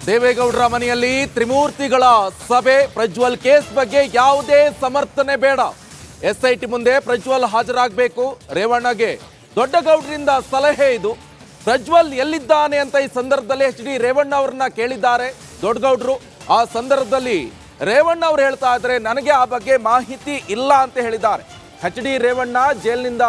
ದೇವೇಗೌಡರ ಮನೆಯಲ್ಲಿ ತ್ರಿಮೂರ್ತಿಗಳ ಸಭೆ. ಪ್ರಜ್ವಲ್ ಕೇಸ್ ಬಗ್ಗೆ ಯಾವುದೇ ಸಮರ್ಥನೆ ಬೇಡ. ಎಸ್ಐಟಿ ಮುಂದೆ ಪ್ರಜ್ವಲ್ ಹಾಜರಾಗಬೇಕು. ರೇವಣ್ಣಗೆ ದೊಡ್ಡಗೌಡರಿಂದ ಸಲಹೆ ಇದು. ಪ್ರಜ್ವಲ್ ಎಲ್ಲಿದ್ದಾನೆ ಅಂತ ಈ ಸಂದರ್ಭದಲ್ಲಿ ಎಚ್ ಡಿ ರೇವಣ್ಣ ಅವರನ್ನ ಕೇಳಿದ್ದಾರೆ ದೊಡ್ಡಗೌಡರು. ಆ ಸಂದರ್ಭದಲ್ಲಿ ರೇವಣ್ಣ ಅವರು ಹೇಳ್ತಾ ಇದ್ದಾರೆ, ನನಗೆ ಆ ಬಗ್ಗೆ ಮಾಹಿತಿ ಇಲ್ಲ ಅಂತ ಹೇಳಿದ್ದಾರೆ. ಎಚ್ ಡಿ ರೇವಣ್ಣ ಜೈಲಿನಿಂದ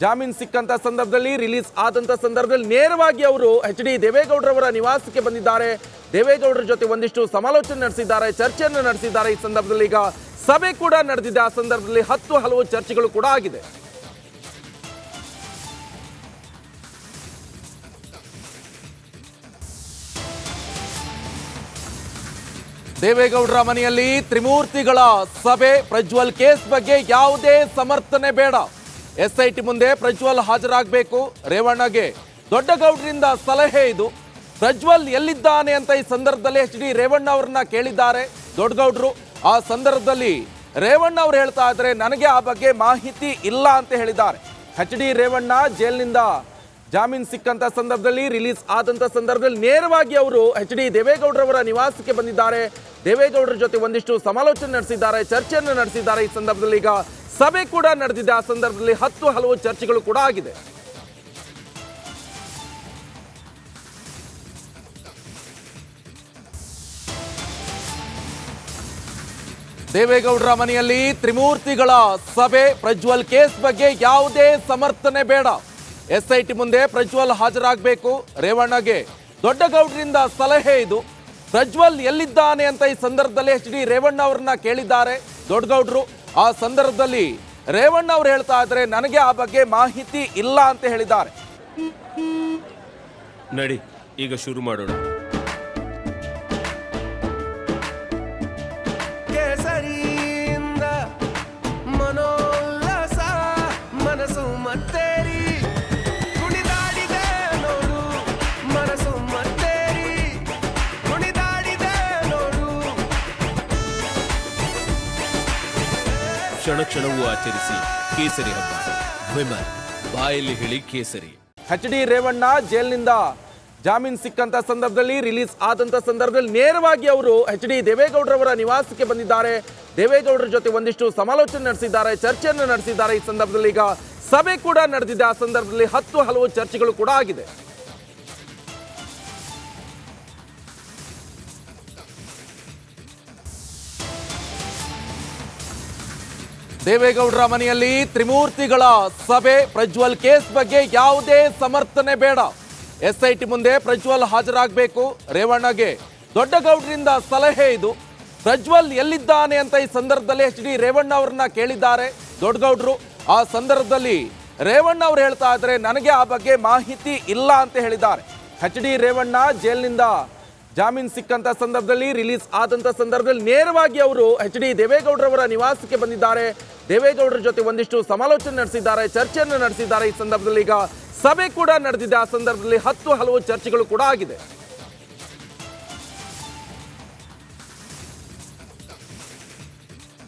ಜಾಮೀನು ಸಿಕ್ಕಂತ ಸಂದರ್ಭದಲ್ಲಿ, ರಿಲೀಸ್ ಆದಂತ ಸಂದರ್ಭದಲ್ಲಿ ನೇರವಾಗಿ ಅವರು ಎಚ್ ಡಿ ದೇವೇಗೌಡರವರ ನಿವಾಸಕ್ಕೆ ಬಂದಿದ್ದಾರೆ. ದೇವೇಗೌಡರ ಜೊತೆ ಒಂದಿಷ್ಟು ಸಮಾಲೋಚನೆ ನಡೆಸಿದ್ದಾರೆ, ಚರ್ಚೆಯನ್ನು ನಡೆಸಿದ್ದಾರೆ. ಈ ಸಂದರ್ಭದಲ್ಲಿ ಈಗ ಸಭೆ ಕೂಡ ನಡೆದಿದೆ. ಆ ಸಂದರ್ಭದಲ್ಲಿ ಹಲವು ಚರ್ಚೆಗಳು ಕೂಡ ಆಗಿದೆ. ದೇವೇಗೌಡರ ಮನೆಯಲ್ಲಿ ತ್ರಿಮೂರ್ತಿಗಳ ಸಭೆ. ಪ್ರಜ್ವಲ್ ಕೇಸ್ ಬಗ್ಗೆ ಯಾವುದೇ ಸಮರ್ಥನೆ ಬೇಡ. ಎಸ್ಐಟಿ ಮುಂದೆ ಪ್ರಜ್ವಲ್ ಹಾಜರಾಗಬೇಕು. ರೇವಣ್ಣಗೆ ದೊಡ್ಡಗೌಡರಿಂದ ಸಲಹೆ ಇದು. ಪ್ರಜ್ವಲ್ ಎಲ್ಲಿದ್ದಾನೆ ಅಂತ ಈ ಸಂದರ್ಭದಲ್ಲಿ ಎಚ್ ಡಿ ರೇವಣ್ಣ ಅವರನ್ನ ಕೇಳಿದ್ದಾರೆ ದೊಡ್ಡಗೌಡರು. ಆ ಸಂದರ್ಭದಲ್ಲಿ ರೇವಣ್ಣ ಅವರು ಹೇಳ್ತಾ ಇದ್ದಾರೆ, ನನಗೆ ಆ ಬಗ್ಗೆ ಮಾಹಿತಿ ಇಲ್ಲ ಅಂತ ಹೇಳಿದ್ದಾರೆ. ಎಚ್ ಡಿ ರೇವಣ್ಣ ಜೈಲಿನಿಂದ ಜಾಮೀನು ಸಿಕ್ಕಂತ ಸಂದರ್ಭದಲ್ಲಿ, ರಿಲೀಸ್ ಆದಂತ ಸಂದರ್ಭದಲ್ಲಿ ನೇರವಾಗಿ ಅವರು ಎಚ್ ಡಿ ದೇವೇಗೌಡರವರ ನಿವಾಸಕ್ಕೆ ಬಂದಿದ್ದಾರೆ. ದೇವೇಗೌಡರ ಜೊತೆ ಒಂದಿಷ್ಟು ಸಮಾಲೋಚನೆ ನಡೆಸಿದ್ದಾರೆ, ಚರ್ಚೆಯನ್ನು ನಡೆಸಿದ್ದಾರೆ. ಈ ಸಂದರ್ಭದಲ್ಲಿ ಈಗ ಸಭೆ ಕೂಡ ನಡೆದಿದೆ. ಆ ಸಂದರ್ಭದಲ್ಲಿ ಹಲವು ಚರ್ಚೆಗಳು ಕೂಡ ಆಗಿದೆ. ದೇವೇಗೌಡರ ಮನೆಯಲ್ಲಿ ತ್ರಿಮೂರ್ತಿಗಳ ಸಭೆ. ಪ್ರಜ್ವಲ್ ಕೇಸ್ ಬಗ್ಗೆ ಯಾವುದೇ ಸಮರ್ಥನೆ ಬೇಡ. ಎಸ್ಐಟಿ ಮುಂದೆ ಪ್ರಜ್ವಲ್ ಹಾಜರಾಗಬೇಕು. ರೇವಣ್ಣಗೆ ದೊಡ್ಡಗೌಡರಿಂದ ಸಲಹೆ ಇದು. ಪ್ರಜ್ವಲ್ ಎಲ್ಲಿದ್ದಾನೆ ಅಂತ ಈ ಸಂದರ್ಭದಲ್ಲಿ ಎಚ್ ಡಿ ರೇವಣ್ಣ ಅವರನ್ನ ಕೇಳಿದ್ದಾರೆ ದೊಡ್ಡಗೌಡರು. ಆ ಸಂದರ್ಭದಲ್ಲಿ ರೇವಣ್ಣ ಅವರು ಹೇಳ್ತಾ ಇದ್ದಾರೆ, ನನಗೆ ಆ ಬಗ್ಗೆ ಮಾಹಿತಿ ಇಲ್ಲ ಅಂತ ಹೇಳಿದ್ದಾರೆ. ನಡಿ ಈಗ ಶುರು ಮಾಡೋಣ. ಕೇಸರಿಯಿಂದ ಮನೋಲ್ಲಾಸ ಮನಸ್ಸು ಮತ್ತೇರಿ ಕುಣಿದಾಡಿದೆ ನೋಡು, ಮನಸ್ಸು ಮತ್ತೇರಿ ಕುಣಿದಾಡಿದೆ ನೋಡು. ಕ್ಷಣ ಕ್ಷಣವೂ ಆಚರಿಸಿ ಕೇಸರಿ ಹಬ್ಬ. ವಿಮಲ್ ಬಾಯಲ್ಲಿ ಹೇಳಿ ಕೇಸರಿ. ಎಚ್ ಡಿ ರೇವಣ್ಣ ಜೈಲಿನಿಂದ ಜಾಮೀನು ಸಿಕ್ಕಂತ ಸಂದರ್ಭದಲ್ಲಿ, ರಿಲೀಸ್ ಆದಂತ ಸಂದರ್ಭದಲ್ಲಿ ನೇರವಾಗಿ ಅವರು ಎಚ್ ಡಿ ದೇವೇಗೌಡರವರ ನಿವಾಸಕ್ಕೆ ಬಂದಿದ್ದಾರೆ. ದೇವೇಗೌಡರ ಜೊತೆ ಒಂದಿಷ್ಟು ಸಮಾಲೋಚನೆ ನಡೆಸಿದ್ದಾರೆ, ಚರ್ಚೆಯನ್ನು ನಡೆಸಿದ್ದಾರೆ. ಈ ಸಂದರ್ಭದಲ್ಲಿ ಈಗ ಸಭೆ ಕೂಡ ನಡೆದಿದೆ. ಆ ಸಂದರ್ಭದಲ್ಲಿ ಹಲವು ಚರ್ಚೆಗಳು ಕೂಡ ಆಗಿದೆ. ದೇವೇಗೌಡರ ಮನೆಯಲ್ಲಿ ತ್ರಿಮೂರ್ತಿಗಳ ಸಭೆ. ಪ್ರಜ್ವಲ್ ಕೇಸ್ ಬಗ್ಗೆ ಯಾವುದೇ ಸಮರ್ಥನೆ ಬೇಡ. ಎಸ್ಐಟಿ ಮುಂದೆ ಪ್ರಜ್ವಲ್ ಹಾಜರಾಗಬೇಕು. ರೇವಣ್ಣಗೆ ದೊಡ್ಡಗೌಡರಿಂದ ಸಲಹೆ ಇದು. ಪ್ರಜ್ವಲ್ ಎಲ್ಲಿದ್ದಾನೆ ಅಂತ ಈ ಸಂದರ್ಭದಲ್ಲಿ ಎಚ್ ಡಿ ರೇವಣ್ಣ ಅವರನ್ನ ಕೇಳಿದ್ದಾರೆ ದೊಡ್ಡಗೌಡರು. ಆ ಸಂದರ್ಭದಲ್ಲಿ ರೇವಣ್ಣ ಅವರು ಹೇಳ್ತಾ ಇದ್ದಾರೆ, ನನಗೆ ಆ ಬಗ್ಗೆ ಮಾಹಿತಿ ಇಲ್ಲ ಅಂತ ಹೇಳಿದ್ದಾರೆ. ಎಚ್ ಡಿ ರೇವಣ್ಣ ಜೈಲಿನಿಂದ ಜಾಮೀನು ಸಿಕ್ಕಂತ ಸಂದರ್ಭದಲ್ಲಿ, ರಿಲೀಸ್ ಆದಂತ ಸಂದರ್ಭದಲ್ಲಿ ನೇರವಾಗಿ ಅವರು ಎಚ್ ಡಿ ದೇವೇಗೌಡರವರ ನಿವಾಸಕ್ಕೆ ಬಂದಿದ್ದಾರೆ. ದೇವೇಗೌಡರ ಜೊತೆ ಒಂದಿಷ್ಟು ಸಮಾಲೋಚನೆ ನಡೆಸಿದ್ದಾರೆ, ಚರ್ಚೆಯನ್ನು ನಡೆಸಿದ್ದಾರೆ. ಈ ಸಂದರ್ಭದಲ್ಲಿ ಈಗ ಸಭೆ ಕೂಡ ನಡೆದಿದೆ. ಆ ಸಂದರ್ಭದಲ್ಲಿ ಹಲವು ಚರ್ಚೆಗಳು ಕೂಡ ಆಗಿದೆ.